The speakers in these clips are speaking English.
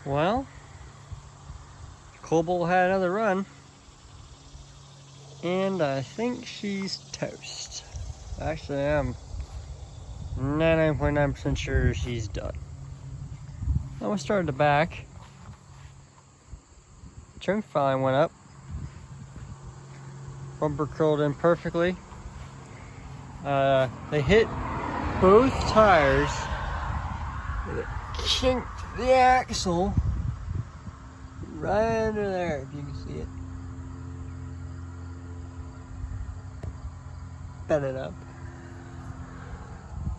Well, Cobalt had another run, and I think she's toast. Actually, I'm 99.9% sure she's done. I'm gonna start at the back. Trunk finally went up. Bumper curled in perfectly. They hit both tires. It kinked the axle right under there, if you can see it. Bent it up.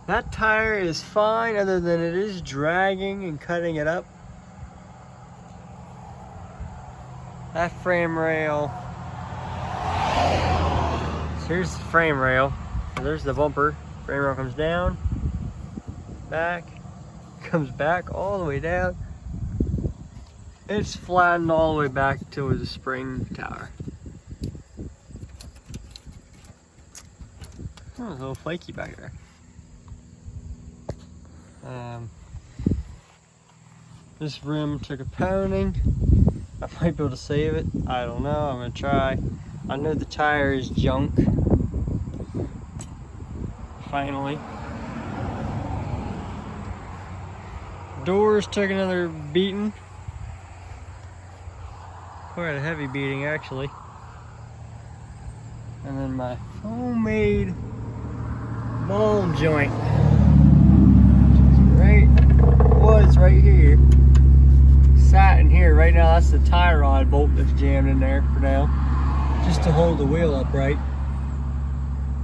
That tire is fine, other than it is dragging and cutting it up. That frame rail. So here's the frame rail. So there's the bumper. Frame rail comes down, back, comes back all the way down. It's flattened all the way back to the spring tower. Oh, a little flaky back there. This rim took a pounding. I might be able to save it. I don't know. I'm gonna try. I know the tire is junk. Finally. Doors took another beating. Quite a heavy beating, actually. And then my homemade ball joint, was right here. Sat in here. Right now, that's the tie rod bolt that's jammed in there for now, just to hold the wheel upright.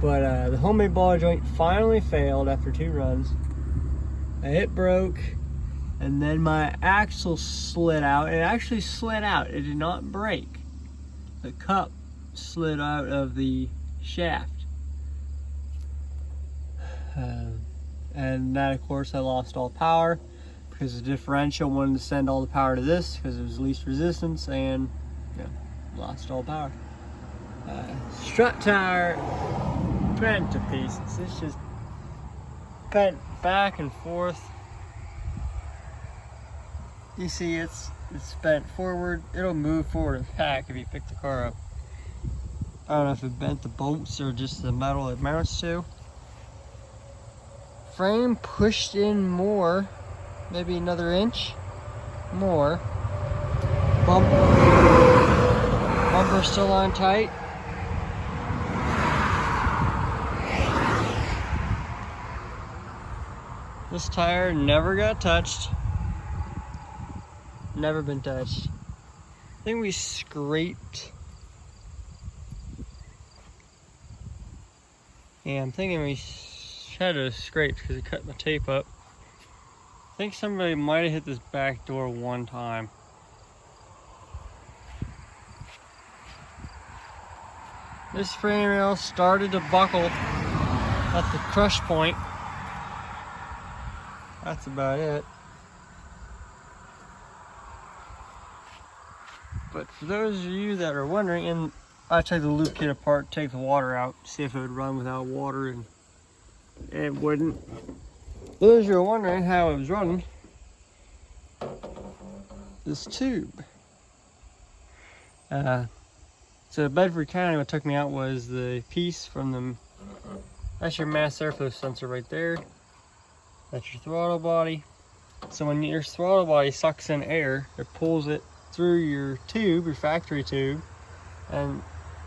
But the homemade ball joint finally failed after 2 runs. It broke, and then my axle slid out. It actually slid out. It did not break. The cup slid out of the shaft. And that, of course, I lost all power because the differential wanted to send all the power to this because it was least resistance, and lost all power. Strut tire bent to pieces. It's just bent back and forth. You see, it's bent forward. It'll move forward and back if you pick the car up. I don't know if it bent the bolts or just the metal it mounts to. Frame pushed in more, maybe another inch more. Bumper still on tight. This tire never got touched. Never been touched. I think we scraped. Yeah, I'm thinking we had to scrape because it cut my tape up. I think somebody might have hit this back door one time. This frame rail started to buckle at the crush point. That's about it. But for those of you that are wondering, and I took the loop kit apart, take the water out, see if it would run without water, and it wouldn't. For those of you who are wondering how it was running, this tube. So Bedford County, what took me out was the piece from the, that's your mass airflow sensor right there. That's your throttle body. So when your throttle body sucks in air, it pulls it through your tube, your factory tube, and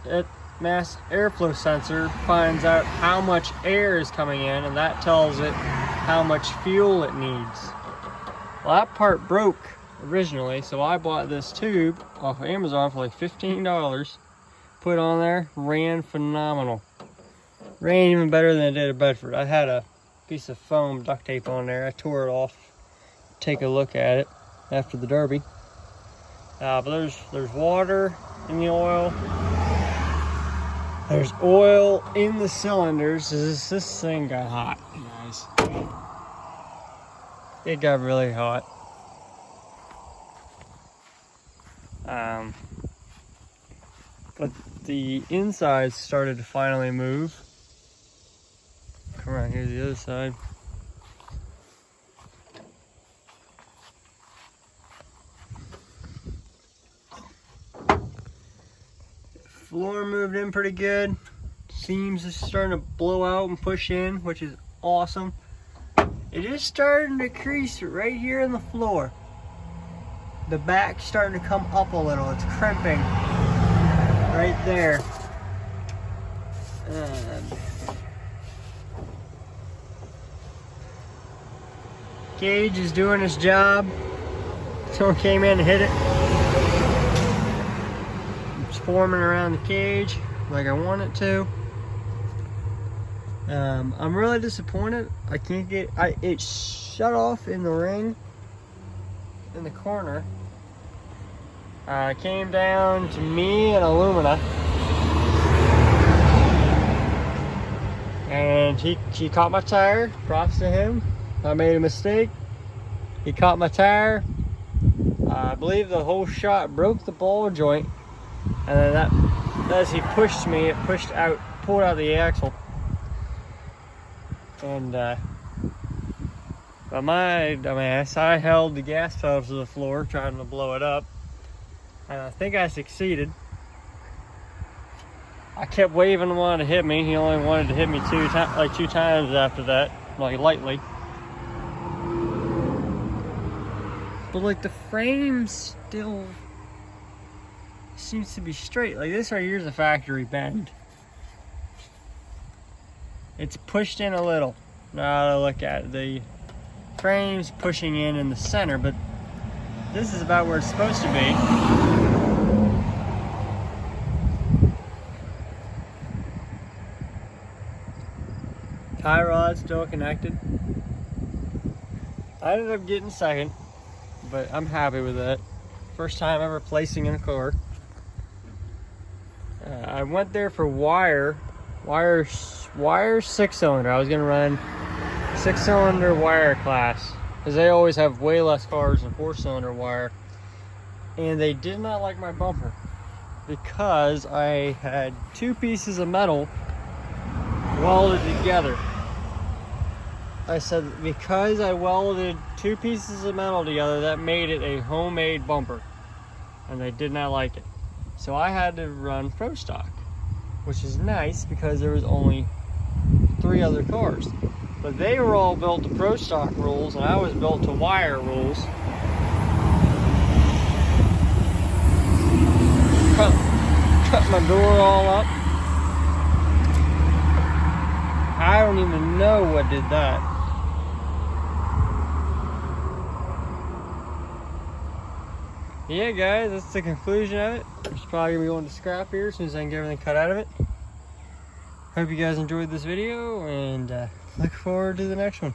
that mass airflow sensor finds out how much air is coming in, and that tells it how much fuel it needs. Well, that part broke originally, so I bought this tube off of Amazon for like $15. Put on there, ran phenomenal. Ran even better than it did at Bedford. I had a piece of foam duct tape on there. I tore it off. Take a look at it after the Derby. But there's water in the oil. There's oil in the cylinders. This thing got hot, guys. It got really hot. But the inside started to finally move. Come around here to the other side. Floor moved in pretty good. Seams are starting to blow out and push in, which is awesome. It is starting to crease right here in the floor. The back's starting to come up a little. It's crimping right there. Cage is doing its job. Someone came in and hit it. It's forming around the cage like I want it to. I'm really disappointed. I can't get it shut off in the ring in the corner. Came down to me and Illumina, and he caught my tire. Props to him. I made a mistake. He caught my tire. I believe the whole shot broke the ball joint, and then that, as he pushed me, it pulled out the axle. And but my dumbass, I held the gas pedal to the floor trying to blow it up, and I think I succeeded. I kept waving him on to hit me. He only wanted to hit me two times after that, like lightly. But like the frame still seems to be straight. Like this right here is a factory bend. It's pushed in a little. Now to look at it, the frame's pushing in the center, but this is about where it's supposed to be. Tie rod's still connected. I ended up getting second, but I'm happy with that. First time ever placing in a car. I went there for wire 6-cylinder. I was gonna run 6-cylinder wire class because they always have way less cars than 4-cylinder wire, and they did not like my bumper because I had 2 pieces of metal welded together. I said because I welded 2 pieces of metal together, that made it a homemade bumper, and they did not like it. So I had to run Pro Stock, which is nice because there was only 3 other cars. But they were all built to Pro Stock rules, and I was built to wire rules. Cut my door all up. I don't even know what did that. Yeah, guys, that's the conclusion of it. It's probably gonna be going to scrap here as soon as I can get everything cut out of it. Hope you guys enjoyed this video, and look forward to the next one.